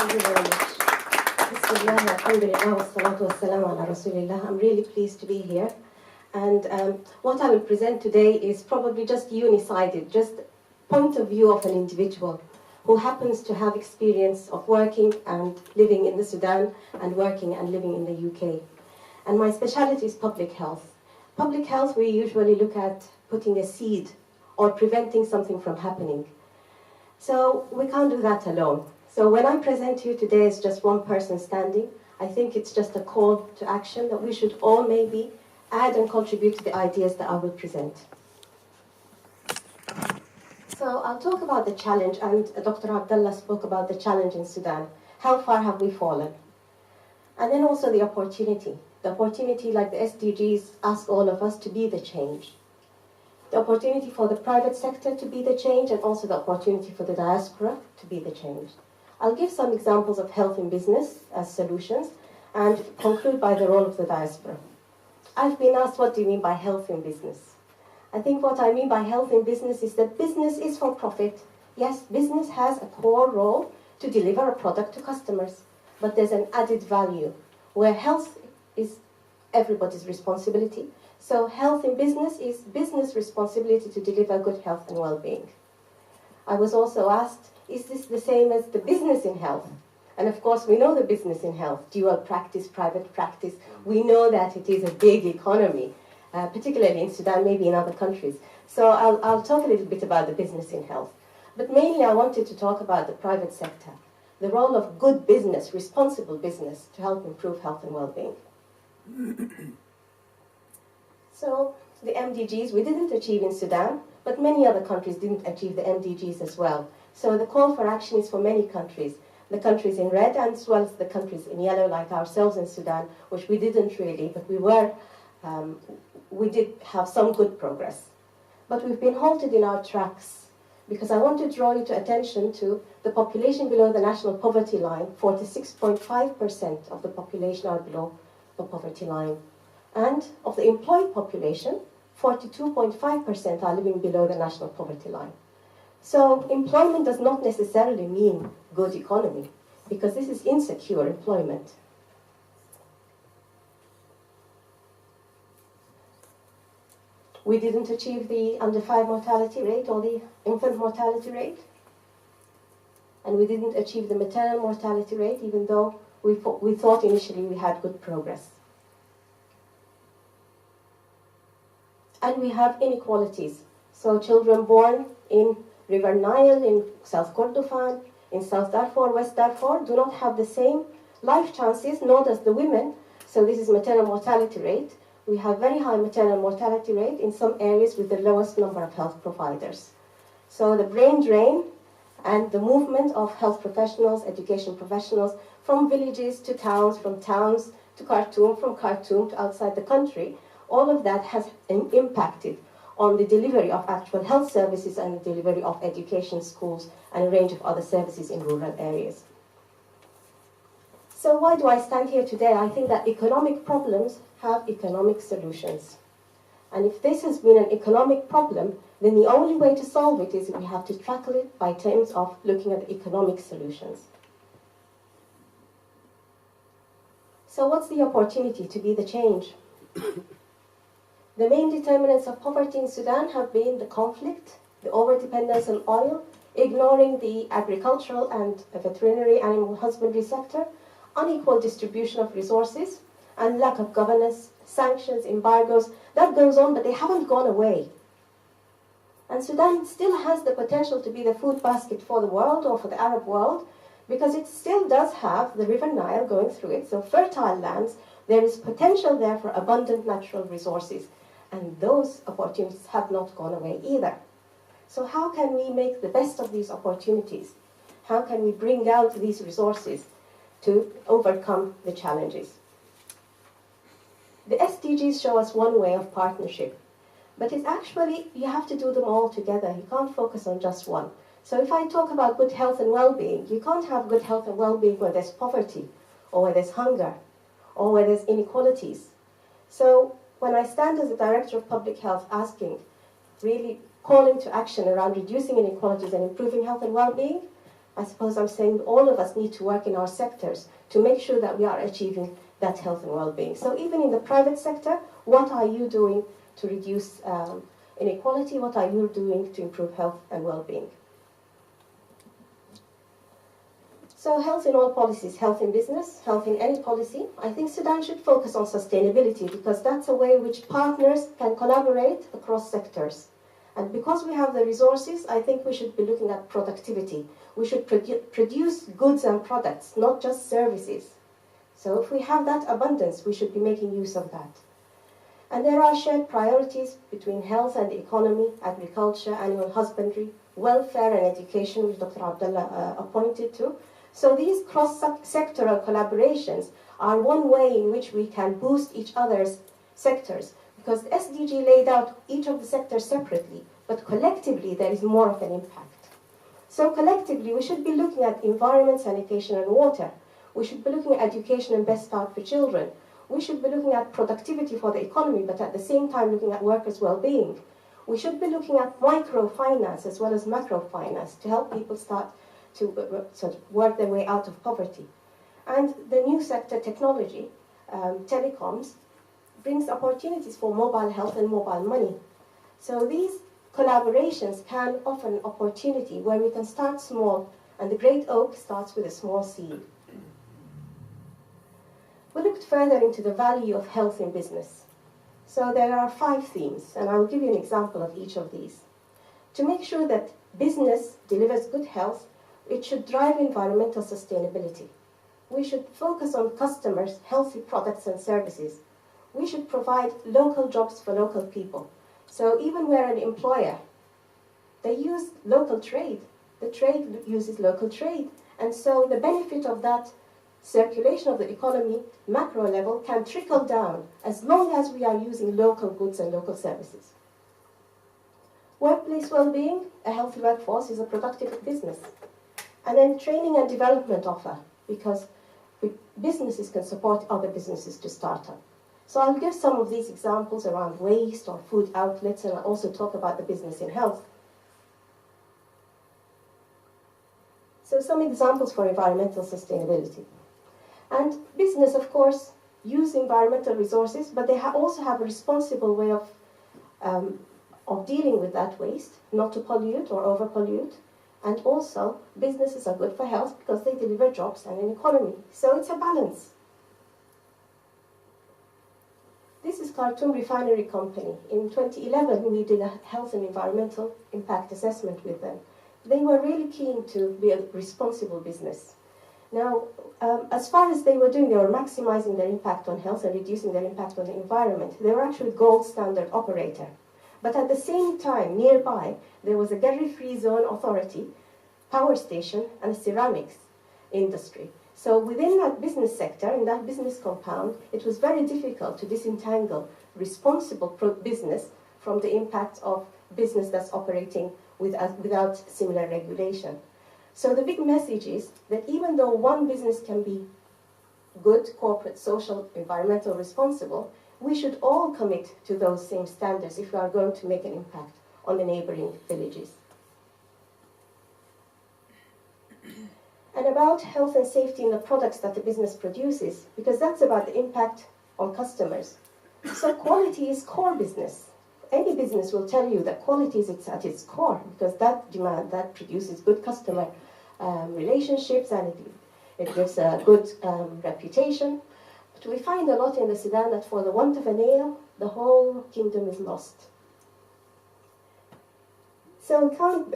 Thank you very much. Bismillah, alhamdulillah, wassalatu wassalamu ala rasulillah. I'm really pleased to be here. And what I will present today is probably just unisided, just point of view of an individual who happens to have experience of working and living in the Sudan and working and living in the UK. And my specialty is public health. Public health, we usually look at putting a seed or preventing something from happening. So we can't do that alone. So when I present to you today as just one person standing, I think it's just a call to action that we should all maybe add and contribute to the ideas that I will present. So I'll talk about the challenge, and Dr. Abdullah spoke about the challenge in Sudan. How far have we fallen? And then also the opportunity. The opportunity, like the SDGs, ask all of us to be the change. The opportunity for the private sector to be the change, and also the opportunity for the diaspora to be the change. I'll give some examples of health in business as solutions, and conclude by the role of the diaspora. I've been asked, what do you mean by health in business? I think what I mean by health in business is that business is for profit. Yes, business has a core role to deliver a product to customers, but there's an added value where health is everybody's responsibility. So health in business is business responsibility to deliver good health and well-being. I was also asked, is this the same as the business in health? And of course, we know the business in health, dual practice, private practice. We know that it is a big economy, particularly in Sudan, maybe in other countries. So I'll talk a little bit about the business in health. But mainly I wanted to talk about the private sector, the role of good business, responsible business, to help improve health and well-being. So the MDGs, we didn't achieve in Sudan, but many other countries didn't achieve the MDGs as well. So the call for action is for many countries. The countries in red and as well as the countries in yellow, like ourselves in Sudan, which we didn't really, but we did have some good progress. But we've been halted in our tracks, because I want to draw you to attention to the population below the national poverty line. 46.5% of the population are below the poverty line. And of the employed population, 42.5% are living below the national poverty line. So employment does not necessarily mean good economy, because this is insecure employment. We didn't achieve the under 5 mortality rate or the infant mortality rate. And we didn't achieve the maternal mortality rate, even though we thought initially we had good progress. And we have inequalities. So children born in River Nile, in South Kordofan, in South Darfur, West Darfur, do not have the same life chances, nor does the women. So this is maternal mortality rate. We have very high maternal mortality rate in some areas with the lowest number of health providers. So the brain drain and the movement of health professionals, education professionals, from villages to towns, from towns to Khartoum, from Khartoum to outside the country, all of that has impacted on the delivery of actual health services and the delivery of education, schools, and a range of other services in rural areas. So why do I stand here today? I think that economic problems have economic solutions. And if this has been an economic problem, then the only way to solve it is we have to tackle it by terms of looking at the economic solutions. So what's the opportunity to be the change? The main determinants of poverty in Sudan have been the conflict, the overdependence on oil, ignoring the agricultural and veterinary animal husbandry sector, unequal distribution of resources, and lack of governance, sanctions, embargoes. That goes on, but they haven't gone away. And Sudan still has the potential to be the food basket for the world or for the Arab world, because it still does have the River Nile going through it, so fertile lands. There is potential there for abundant natural resources. And those opportunities have not gone away either. So how can we make the best of these opportunities? How can we bring out these resources to overcome the challenges? The SDGs show us one way of partnership, but it's actually, you have to do them all together. You can't focus on just one. So if I talk about good health and well-being, you can't have good health and well-being where there's poverty, or where there's hunger, or where there's inequalities. So when I stand as a director of public health asking, really calling to action around reducing inequalities and improving health and well-being, I suppose I'm saying all of us need to work in our sectors to make sure that we are achieving that health and well-being. So even in the private sector, what are you doing to reduce inequality? What are you doing to improve health and well-being? So health in all policies, health in business, health in any policy. I think Sudan should focus on sustainability because that's a way in which partners can collaborate across sectors. And because we have the resources, I think we should be looking at productivity. We should produce goods and products, not just services. So if we have that abundance, we should be making use of that. And there are shared priorities between health and the economy, agriculture, animal husbandry, welfare and education, which Dr. ABDEL pointed to. So these cross-sectoral collaborations are one way in which we can boost each other's sectors, because the SDG laid out each of the sectors separately, but collectively there is more of an impact. So collectively we should be looking at environment, sanitation and water. We should be looking at education and best start for children. We should be looking at productivity for the economy, but at the same time looking at workers' well-being. We should be looking at microfinance as well as macrofinance to help people start to sort of work their way out of poverty. And the new sector, technology, telecoms, brings opportunities for mobile health and mobile money. So these collaborations can offer an opportunity where we can start small, and the great oak starts with a small seed. We looked further into the value of health in business. So there are 5 themes, and I will give you an example of each of these. To make sure that business delivers good health, it should drive environmental sustainability. We should focus on customers' healthy products and services. We should provide local jobs for local people. So even where an employer, they use local trade. The trade uses local trade. And so the benefit of that circulation of the economy, macro level, can trickle down as long as we are using local goods and local services. Workplace well-being, a healthy workforce is a productive business. And then training and development offer, because businesses can support other businesses to start up. So I'll give some of these examples around waste or food outlets, and I'll also talk about the business in health. So some examples for environmental sustainability. And business, of course, use environmental resources, but they also have a responsible way of dealing with that waste, not to pollute or over-pollute. And also, businesses are good for health because they deliver jobs and an economy. So it's a balance. This is Khartoum Refinery Company. In 2011, we did a health and environmental impact assessment with them. They were really keen to be a responsible business. Now, as far as they were doing, they were maximizing their impact on health and reducing their impact on the environment. They were actually gold standard operator. But at the same time, nearby, there was a Garri-free zone authority, power station, and a ceramics industry. So within that business sector, in that business compound, it was very difficult to disentangle responsible business from the impact of business that's operating without similar regulation. So the big message is that even though one business can be good, corporate, social, environmental, responsible, we should all commit to those same standards if we are going to make an impact on the neighboring villages. And about health and safety in the products that the business produces, because that's about the impact on customers. So quality is core business. Any business will tell you that quality is at its core, because that produces good customer relationships, and it gives a good reputation. But we find a lot in the Sudan that for the want of a nail, the whole kingdom is lost. So we can't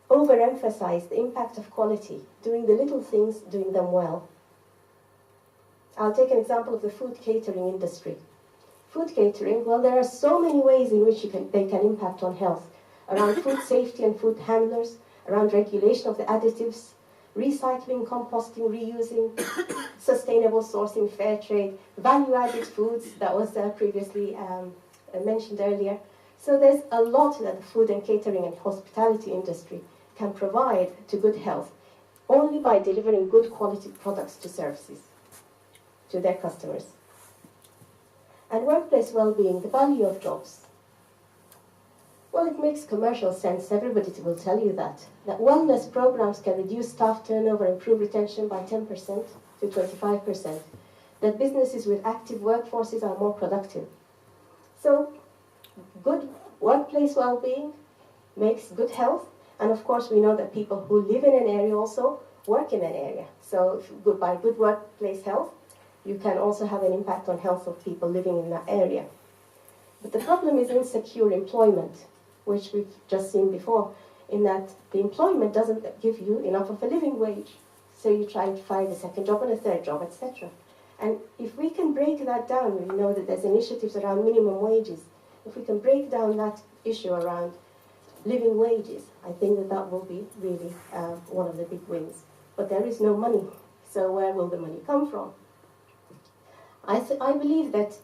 overemphasize the impact of quality, doing the little things, doing them well. I'll take an example of the food catering industry. Food catering, well, there are so many ways in which they can impact on health, around food safety and food handlers, around regulation of the additives, recycling, composting, reusing, sustainable sourcing, fair trade, value-added foods, that was previously mentioned earlier. So there's a lot that the food and catering and hospitality industry can provide to good health, only by delivering good quality products to services, to their customers. And workplace well-being, the value of jobs. Well, it makes commercial sense. Everybody will tell you that. That wellness programs can reduce staff turnover, improve retention by 10% to 25%. That businesses with active workforces are more productive. So, good workplace well-being makes good health. And of course, we know that people who live in an area also work in an area. So by good workplace health, you can also have an impact on health of people living in that area. But the problem is insecure employment, which we've just seen before, in that the employment doesn't give you enough of a living wage. So you try to find a second job and a third job, etc. And if we can break that down, we know that there's initiatives around minimum wages. If we can break down that issue around living wages, I think that that will be really one of the big wins. But there is no money, so where will the money come from? I believe that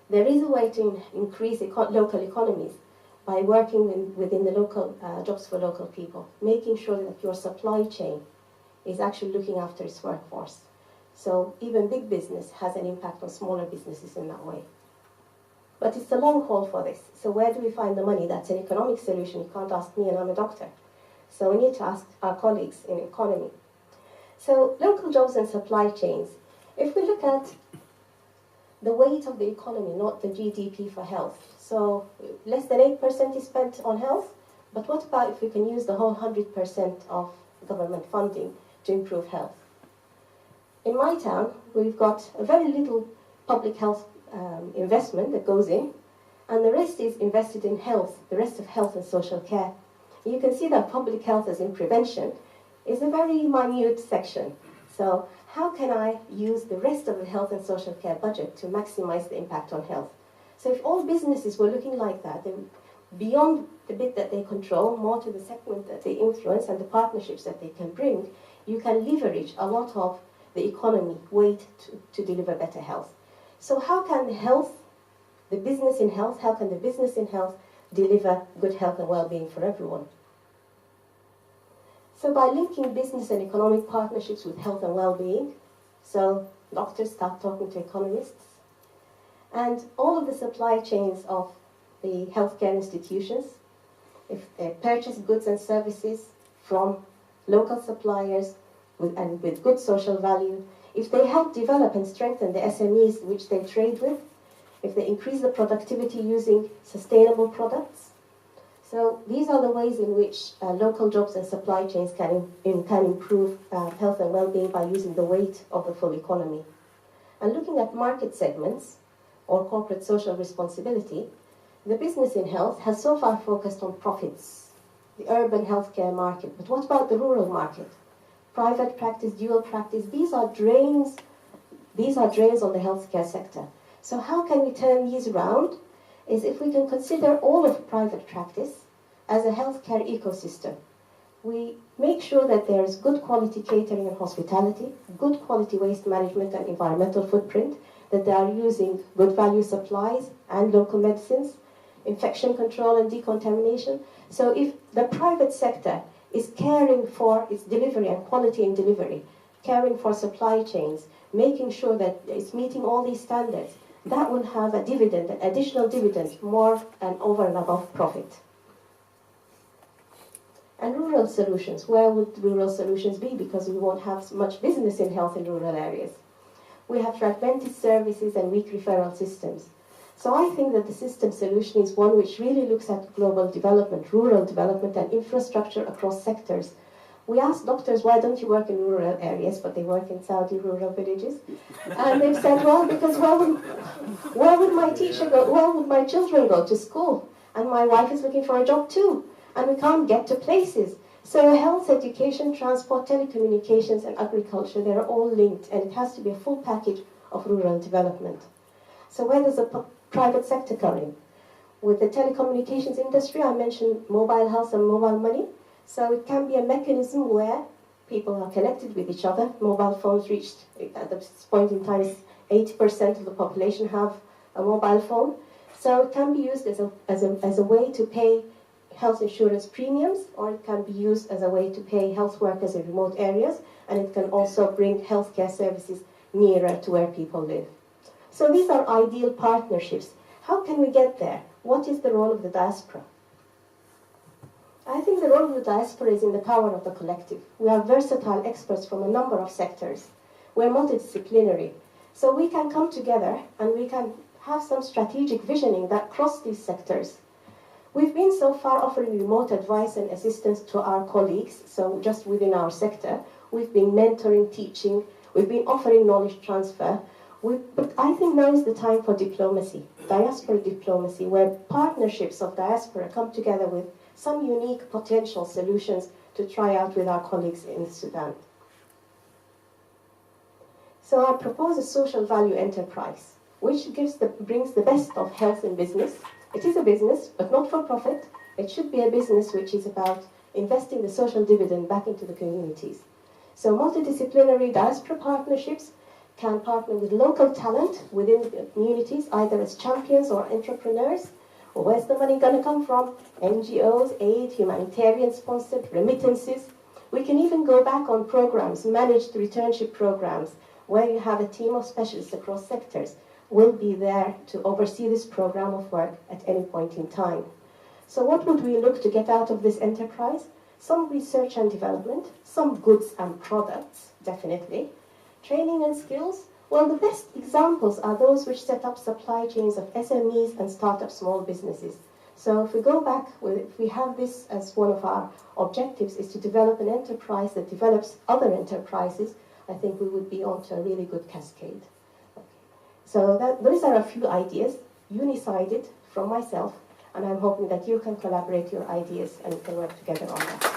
there is a way to increase local economies by working within the local jobs for local people, making sure that your supply chain is actually looking after its workforce. So even big business has an impact on smaller businesses in that way. But it's a long haul for this. So where do we find the money? That's an economic solution. You can't ask me, and I'm a doctor. So we need to ask our colleagues in economy. So local jobs and supply chains. If we look at the weight of the economy, not the GDP for health. So less than 8% is spent on health. But what about if we can use the whole 100% of government funding to improve health? In my town, we've got a very little public health investment that goes in, and the rest is invested in health, the rest of health and social care. You can see that public health as in prevention is a very minute section. So how can I use the rest of the health and social care budget to maximize the impact on health? So if all businesses were looking like that, then beyond the bit that they control, more to the segment that they influence and the partnerships that they can bring, you can leverage a lot of the economy weight to deliver better health. So how can the business in health deliver good health and well-being for everyone? So by linking business and economic partnerships with health and well-being, so doctors start talking to economists, and all of the supply chains of the healthcare institutions, if they purchase goods and services from local suppliers with good social value, if they help develop and strengthen the SMEs which they trade with, if they increase the productivity using sustainable products. So these are the ways in which local jobs and supply chains can improve health and well-being by using the weight of the full economy. And looking at market segments or corporate social responsibility, the business in health has so far focused on profits, the urban healthcare market. But what about the rural market? Private practice, dual practice, these are drains on the healthcare sector. So how can we turn these around? Is if we can consider all of private practice as a healthcare ecosystem. We make sure that there is good quality catering and hospitality, good quality waste management and environmental footprint, that they are using good value supplies and local medicines, infection control and decontamination. So if the private sector is caring for its delivery and quality in delivery, caring for supply chains, making sure that it's meeting all these standards, that will have a dividend, an additional dividend, more and over and above profit. And rural solutions, where would rural solutions be? Because we won't have much business in health in rural areas. We have fragmented services and weak referral systems. So I think that the system solution is one which really looks at global development, rural development and infrastructure across sectors. We asked doctors, why don't you work in rural areas, but they work in Saudi rural villages? And they've said, well, because where would my teacher go? Where would my children go to school? And my wife is looking for a job too. And we can't get to places. So health, education, transport, telecommunications, and agriculture, they're all linked, and it has to be a full package of rural development. So where does the private sector come in? With the telecommunications industry, I mentioned mobile health and mobile money. So it can be a mechanism where people are connected with each other. Mobile phones reached, at this point in time, 80% of the population have a mobile phone. So it can be used as a way to pay health insurance premiums, or it can be used as a way to pay health workers in remote areas, and it can also bring healthcare services nearer to where people live. So these are ideal partnerships. How can we get there? What is the role of the diaspora? I think the role of the diaspora is in the power of the collective. We are versatile experts from a number of sectors. We're multidisciplinary. So we can come together and we can have some strategic visioning that cross these sectors. We've been so far offering remote advice and assistance to our colleagues, so just within our sector. We've been mentoring, teaching, we've been offering knowledge transfer. But I think now is the time for diplomacy, diaspora diplomacy, where partnerships of diaspora come together with some unique potential solutions to try out with our colleagues in Sudan. So I propose a social value enterprise, which brings the best of health and business. It is a business, but not for profit. It should be a business which is about investing the social dividend back into the communities. So multidisciplinary diaspora partnerships can partner with local talent within the communities, either as champions or entrepreneurs. Well, where's the money going to come from? NGOs, aid, humanitarian-sponsored remittances. We can even go back on programs, managed returnship programs, where you have a team of specialists across sectors will be there to oversee this program of work at any point in time. So what would we look to get out of this enterprise? Some research and development, some goods and products, definitely. Training and skills, well, the best examples are those which set up supply chains of SMEs and start-up small businesses. So if we go back, if we have this as one of our objectives, is to develop an enterprise that develops other enterprises, I think we would be onto a really good cascade. Okay. So those are a few ideas, unicided from myself, and I'm hoping that you can collaborate your ideas and we can work together on that.